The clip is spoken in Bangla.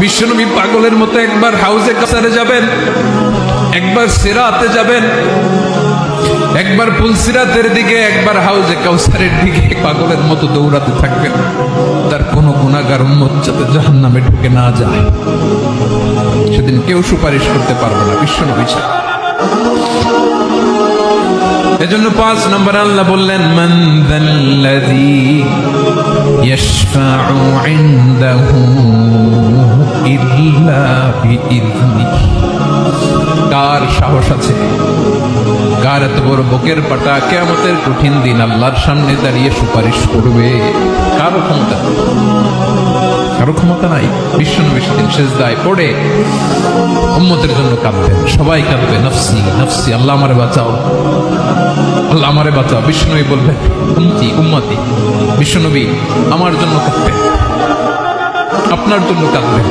বিশ্বনবী পাগলের মতো একবার হাউজে কাসারে যাবেন, একবার সিরাতে যাবেন, একবার পুলসিরাতের দিকে, একবার হাউজে কাউসারের দিকে পাগলের মতো দৌড়াতে থাকবেন। তার কোনো গুনাহগার উম্মত যাতে জাহান্নামে ঢুকে না যায়, সেদিন কেউ সুপারিশ করতে পারবে না বিশ্বনবী ছাড়া। এজন্য 5 নম্বর আল্লাহ বললেন, মান যাল্লাযী ইয়াশফাউ ইনদাহু ইল্লা বিইযনিহি। কার সাহস আছে, কার এত বড় বুকের পাটা কিয়ামতের কঠিন দিন আল্লাহর সামনে দাঁড়িয়ে সুপারিশ করবে? কারো ক্ষমতা, কারো ক্ষমতা নাই। বিশ্বনবী সেদিন সেজদায় পড়ে উম্মতের জন্য কাঁদবেন, সবাই কাঁদবে, নফসি নফসি, আল্লাহ আমারে বাঁচাও, আল্লাহ আমারে বাঁচাও। বিশ্বনবী বলবেন, উম্মতি উম্মতি। বিশ্বনবী আমার জন্য কাঁদবেন, আপনার জন্য কাঁদবেন।